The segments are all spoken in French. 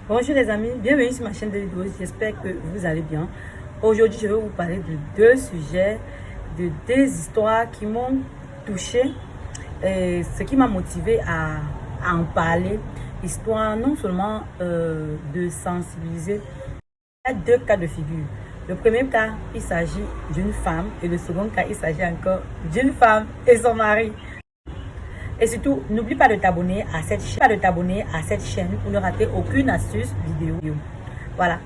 Bonjour les amis, bienvenue sur ma chaîne de vidéos, j'espère que vous allez bien. Aujourd'hui, je vais vous parler de deux sujets, de deux histoires qui m'ont touché et ce qui m'a motivé à en parler. Histoire non seulement de sensibiliser. Il y a deux cas de figure. Le premier cas, il s'agit d'une femme et le second cas, il s'agit encore d'une femme et son mari. Et surtout, n'oublie pas de t'abonner à cette chaîne pour ne rater aucune astuce vidéo. Voilà.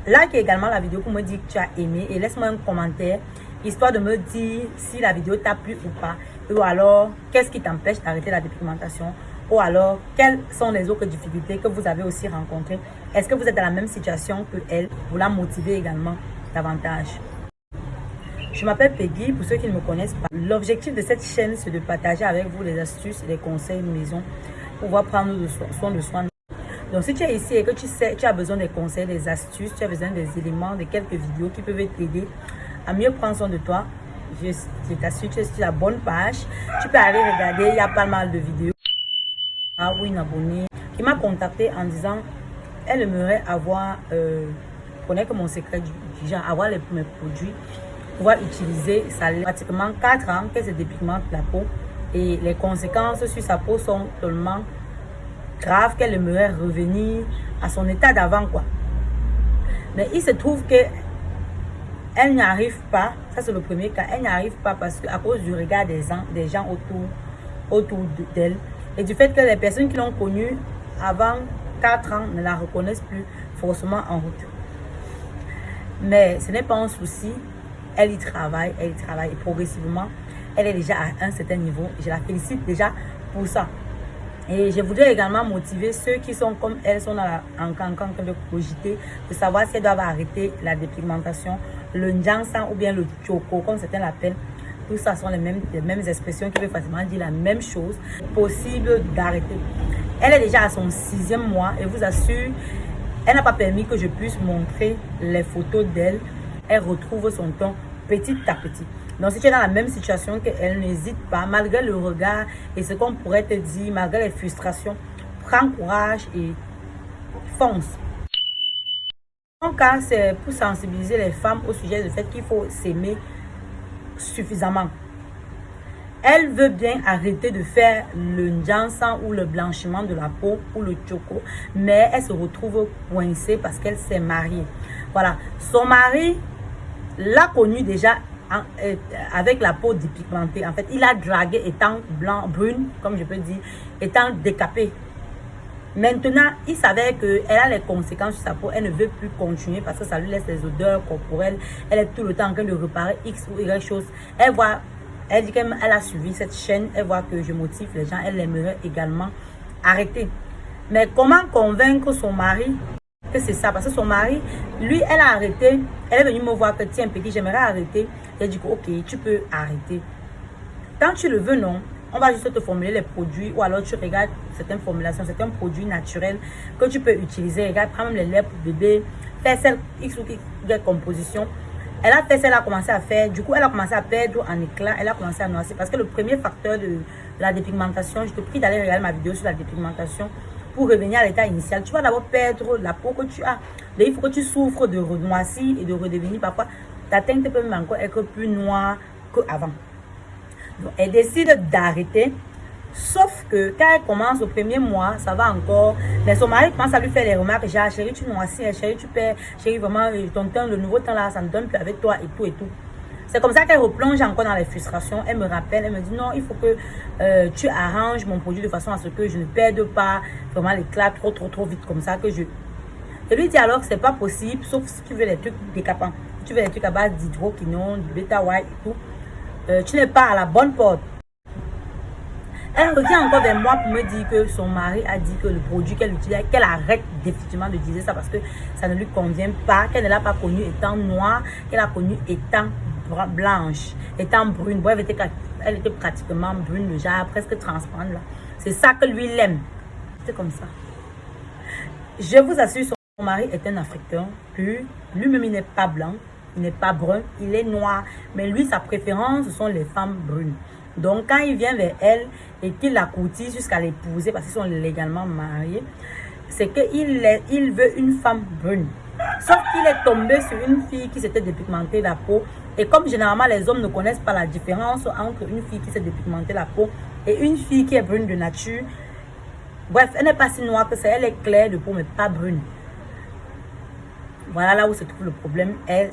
Like également la vidéo pour me dire que tu as aimé et laisse-moi un commentaire histoire de me dire si la vidéo t'a plu ou pas. Ou alors, qu'est-ce qui t'empêche d'arrêter la dépigmentation? Ou alors, quelles sont les autres difficultés que vous avez aussi rencontrées? Est-ce que vous êtes dans la même situation que elle? Vous la motivez également davantage. Je m'appelle Peggy, pour ceux qui ne me connaissent pas. L'objectif de cette chaîne, c'est de partager avec vous les astuces et les conseils maison pour pouvoir prendre soin de soi. Donc, si tu es ici et que tu as besoin des conseils, des astuces, tu as besoin des éléments, de quelques vidéos qui peuvent t'aider à mieux prendre soin de toi, je t'assure, tu es sur la bonne page. Tu peux aller regarder, il y a pas mal de vidéos. Ah oui, une abonnée qui m'a contacté en disant elle aimerait avoir, connaître mon secret du genre, avoir mes produits, pouvoir utiliser. Ça fait pratiquement 4 ans qu'elle se dépigmente la peau et les conséquences sur sa peau sont tellement graves qu'elle aimerait revenir à son état d'avant, quoi. Mais il se trouve que elle n'y arrive pas. Ça, c'est le premier cas. Elle n'y arrive pas parce qu'à cause du regard des gens autour d'elle et du fait que les personnes qui l'ont connue avant 4 ans ne la reconnaissent plus forcément en route. Mais ce n'est pas un souci. Elle y travaille et progressivement, elle est déjà à un certain niveau. Je la félicite déjà pour ça. Et je voudrais également motiver ceux qui sont comme elle, sont en train de cogiter, de savoir si elles doivent arrêter la dépigmentation, le njansan ou bien le choco, comme certains l'appellent. Tout ça sont les mêmes expressions qui veulent facilement dire la même chose. Possible d'arrêter. Elle est déjà à son 6e mois et vous assure, elle n'a pas permis que je puisse montrer les photos d'elle. Elle retrouve son ton petit à petit. Donc, si tu es dans la même situation qu'elle, n'hésite pas, malgré le regard et ce qu'on pourrait te dire, malgré les frustrations, prends courage et fonce. Mon cas, c'est pour sensibiliser les femmes au sujet du fait qu'il faut s'aimer suffisamment. Elle veut bien arrêter de faire le njansan ou le blanchiment de la peau ou le choco, mais elle se retrouve coincée parce qu'elle s'est mariée. Voilà. Son mari l'a connue déjà avec la peau dépigmentée. En fait, il a dragué étant brune, comme je peux dire, étant décapée. Maintenant, il savait qu'elle a les conséquences sur sa peau. Elle ne veut plus continuer parce que ça lui laisse les odeurs corporelles. Elle est tout le temps en train de réparer X ou Y chose. Elle dit qu'elle a suivi cette chaîne. Elle voit que je motive les gens. Elle aimerait également arrêter. Mais comment convaincre son mari que c'est ça? Parce que son mari, lui, elle a arrêté. Elle est venue me voir que tiens, petit, j'aimerais arrêter. Elle dit que ok, tu peux arrêter. Quand tu le veux, non. On va juste te formuler les produits ou alors tu regardes certaines formulations, certains produits naturels que tu peux utiliser. Regarde, prends même les lèvres pour bébé, fais celle X ou Y composition. Elle a fait ça, elle a commencé à faire. Du coup, elle a commencé à perdre en éclat, elle a commencé à noircir. Parce que le premier facteur de la dépigmentation, je te prie d'aller regarder ma vidéo sur la dépigmentation pour revenir à l'état initial. Tu vas d'abord perdre la peau que tu as. Donc, il faut que tu souffres de renoisir et de redevenir parfois. Ta teinte peut même encore être plus noire qu'avant. Donc, elle décide d'arrêter. Sauf que quand elle commence au premier mois, ça va encore. Mais son mari commence à lui faire les remarques. Genre, chérie, tu noircis, chérie, tu perds. Chérie, vraiment, ton temps, le nouveau temps là, ça ne donne plus avec toi et tout et tout. C'est comme ça qu'elle replonge encore dans les frustrations. Elle me rappelle, elle me dit non, il faut que tu arranges mon produit de façon à ce que je ne perde pas vraiment l'éclat trop vite comme ça que je... Je lui dis alors que c'est pas possible, sauf si tu veux les trucs décapants. Si tu veux les trucs à base d'hydroquinone, du bêta-white et tout. Tu n'es pas à la bonne porte. Elle revient encore vers moi pour me dire que son mari a dit que le produit qu'elle utilise, qu'elle arrête définitivement d'utiliser ça parce que ça ne lui convient pas, qu'elle ne l'a pas connu étant noire, qu'elle a connu étant blanche, étant brune. Bon, elle était pratiquement brune, le genre presque transparente là. C'est ça que lui il aime. C'est comme ça. Je vous assure, son mari est un Africain pur. Lui-même, il n'est pas blanc, il n'est pas brun, il est noir. Mais lui, sa préférence, ce sont les femmes brunes. Donc, quand il vient vers elle et qu'il la courtise jusqu'à l'épouser, parce qu'ils sont légalement mariés, c'est qu'il veut une femme brune. Sauf qu'il est tombé sur une fille qui s'était dépigmentée la peau. Et comme généralement les hommes ne connaissent pas la différence entre une fille qui s'est dépigmentée la peau et une fille qui est brune de nature. Bref, elle n'est pas si noire que ça. Elle est claire de peau mais pas brune. Voilà là où se trouve le problème. Elle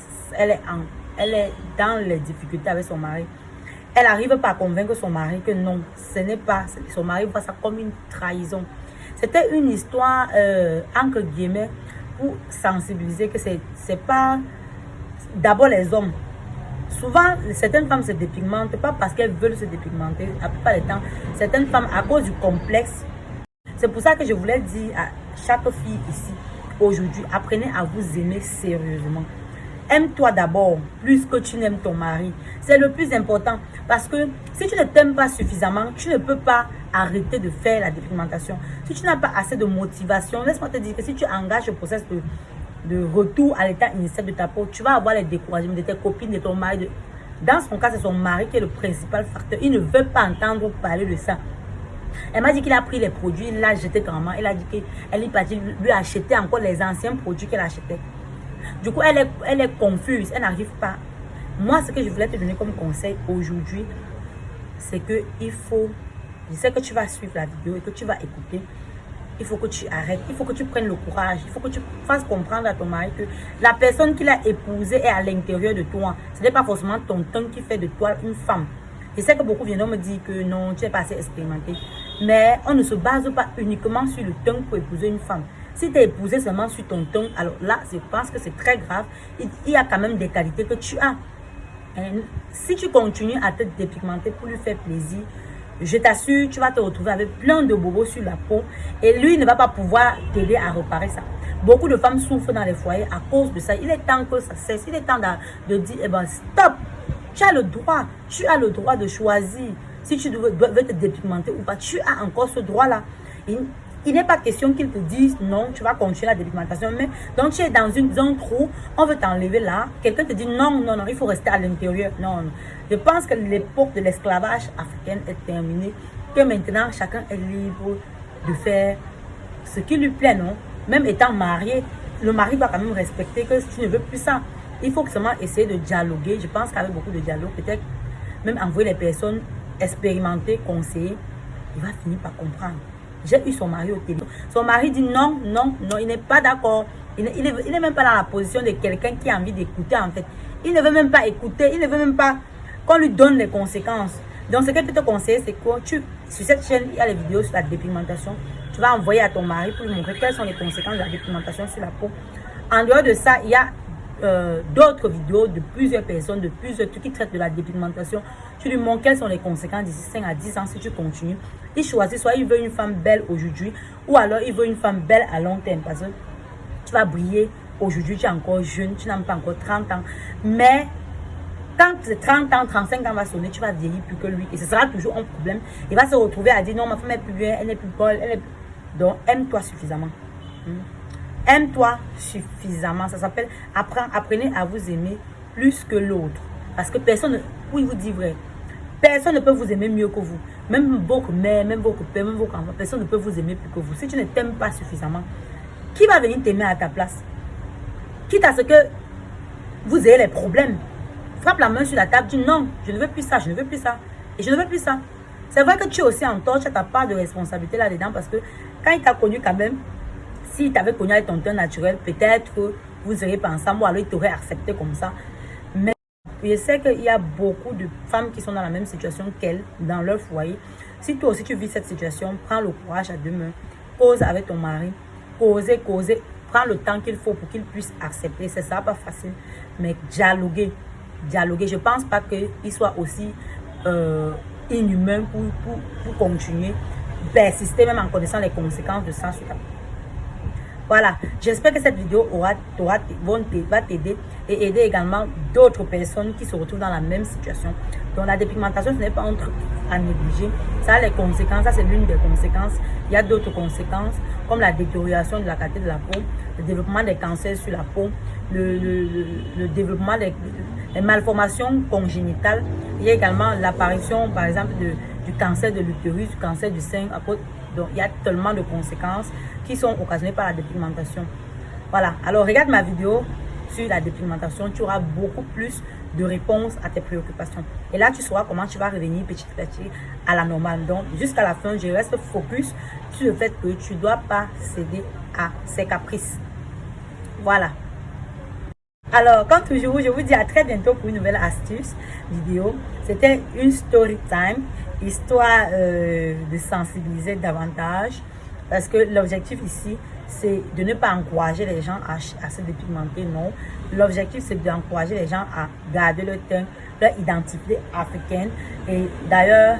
est dans les difficultés avec son mari. Elle n'arrive pas à convaincre son mari que non, ce n'est pas. Son mari voit ça comme une trahison. C'était une histoire, entre guillemets, pour sensibiliser que c'est pas d'abord les hommes. Souvent, certaines femmes se dépigmentent, pas parce qu'elles veulent se dépigmenter. La plupart du temps, certaines femmes, à cause du complexe. C'est pour ça que je voulais dire à chaque fille ici, aujourd'hui, apprenez à vous aimer sérieusement. Aime-toi d'abord, plus que tu n'aimes ton mari. C'est le plus important. Parce que si tu ne t'aimes pas suffisamment, tu ne peux pas arrêter de faire la dépigmentation. Si tu n'as pas assez de motivation, laisse-moi te dire que si tu engages le processus de retour à l'état initial de ta peau, tu vas avoir les découragements de tes copines, de ton mari. Dans son cas, c'est son mari qui est le principal facteur. Il ne veut pas entendre parler de ça. Elle m'a dit qu'il a pris les produits, il l'a jeté carrément. Elle a dit qu'elle est partie lui acheter encore les anciens produits qu'elle achetait. Du coup, elle est confuse, elle n'arrive pas. Moi, ce que je voulais te donner comme conseil aujourd'hui, c'est que il faut, je sais que tu vas suivre la vidéo et que tu vas écouter, il faut que tu arrêtes, il faut que tu prennes le courage, il faut que tu fasses comprendre à ton mari que la personne qu'il a épousée est à l'intérieur de toi. Ce n'est pas forcément ton teint qui fait de toi une femme. Je sais que beaucoup viennent me dire que non, tu n'es pas assez expérimenté. Mais on ne se base pas uniquement sur le teint pour épouser une femme. Si tu es épousé seulement sur ton teint, alors là, je pense que c'est très grave. Il y a quand même des qualités que tu as. Et si tu continues à te dépigmenter pour lui faire plaisir, je t'assure, tu vas te retrouver avec plein de bobos sur la peau. Et lui ne va pas pouvoir t'aider à réparer ça. Beaucoup de femmes souffrent dans les foyers à cause de ça. Il est temps que ça cesse. Il est temps de dire, eh ben, stop. Tu as le droit de choisir si tu veux te dépigmenter ou pas. Tu as encore ce droit-là. Il n'est pas question qu'ils te disent non, tu vas continuer la dépigmentation. Mais donc tu es dans une zone trou, on veut t'enlever là. Quelqu'un te dit non, il faut rester à l'intérieur. Non. Je pense que l'époque de l'esclavage africain est terminée. Que maintenant, chacun est libre de faire ce qui lui plaît, non? Même étant marié, le mari doit quand même respecter que si tu ne veux plus ça. Il faut seulement essayer de dialoguer. Je pense qu'avec beaucoup de dialogue, peut-être même envoyer les personnes expérimentées, conseillées, il va finir par comprendre. J'ai eu son mari au téléphone. Son mari dit non, il n'est pas d'accord. Il n'est même pas dans la position de quelqu'un qui a envie d'écouter en fait. Il ne veut même pas écouter, il ne veut même pas qu'on lui donne les conséquences. Donc ce que je peux te conseiller, c'est que sur cette chaîne, il y a les vidéos sur la dépigmentation. Tu vas envoyer à ton mari pour lui montrer quelles sont les conséquences de la dépigmentation sur la peau. En dehors de ça, il y a d'autres vidéos de plusieurs personnes, de plusieurs trucs qui traitent de la dépigmentation. Tu lui montres quelles sont les conséquences d'ici 5 à 10 ans si tu continues. Il choisit, soit il veut une femme belle aujourd'hui, ou alors il veut une femme belle à long terme. Parce que tu vas briller aujourd'hui, tu es encore jeune, tu n'as pas encore 30 ans. Mais quand 30 ans, 35 ans va sonner, tu vas vieillir plus que lui. Et ce sera toujours un problème. Il va se retrouver à dire non, ma femme est plus bien, elle n'est plus belle. Donc, aime-toi suffisamment. Aime-toi suffisamment. Ça s'appelle apprenez à vous aimer plus que l'autre. Parce que personne, oui, vous dit vrai, personne ne peut vous aimer mieux que vous. Même votre mère, même votre père, même vos enfants, personne ne peut vous aimer plus que vous. Si tu ne t'aimes pas suffisamment, qui va venir t'aimer à ta place? Quitte à ce que vous ayez les problèmes. Frappe la main sur la table, dis non, je ne veux plus ça, je ne veux plus ça. Et je ne veux plus ça. C'est vrai que tu es aussi en tort, tu n'as pas de responsabilité là-dedans parce que quand il t'a connu quand même, si tu avais connu avec ton teint naturel, peut-être que vous seriez pas ensemble ou alors il t'aurait accepté comme ça. Mais je sais qu'il y a beaucoup de femmes qui sont dans la même situation qu'elle, dans leur foyer. Si toi aussi tu vis cette situation, prends le courage à deux mains. Cause avec ton mari. Causez. Prends le temps qu'il faut pour qu'il puisse accepter. C'est ça, pas facile. Mais dialoguer. Je ne pense pas qu'il soit aussi inhumain pour continuer. Persister même en connaissant les conséquences de ça sur ta. Voilà, j'espère que cette vidéo va t'aider et aider également d'autres personnes qui se retrouvent dans la même situation. Donc la dépigmentation, ce n'est pas un truc à négliger. Ça a les conséquences, ça c'est l'une des conséquences. Il y a d'autres conséquences comme la détérioration de la qualité de la peau, le développement des cancers sur la peau, le développement des malformations congénitales. Il y a également l'apparition par exemple du cancer de l'utérus, du cancer du sein Donc, il y a tellement de conséquences qui sont occasionnées par la dépigmentation. Voilà. Alors, regarde ma vidéo sur la dépigmentation. Tu auras beaucoup plus de réponses à tes préoccupations. Et là, tu sauras comment tu vas revenir petit à petit à la normale. Donc, jusqu'à la fin, je reste focus sur le fait que tu ne dois pas céder à ces caprices. Voilà. Alors, comme toujours, je vous dis à très bientôt pour une nouvelle astuce vidéo. C'était une story time, histoire de sensibiliser davantage. Parce que l'objectif ici, c'est de ne pas encourager les gens à se dépigmenter, non. L'objectif, c'est d'encourager les gens à garder leur teint, leur identité africaine. Et d'ailleurs,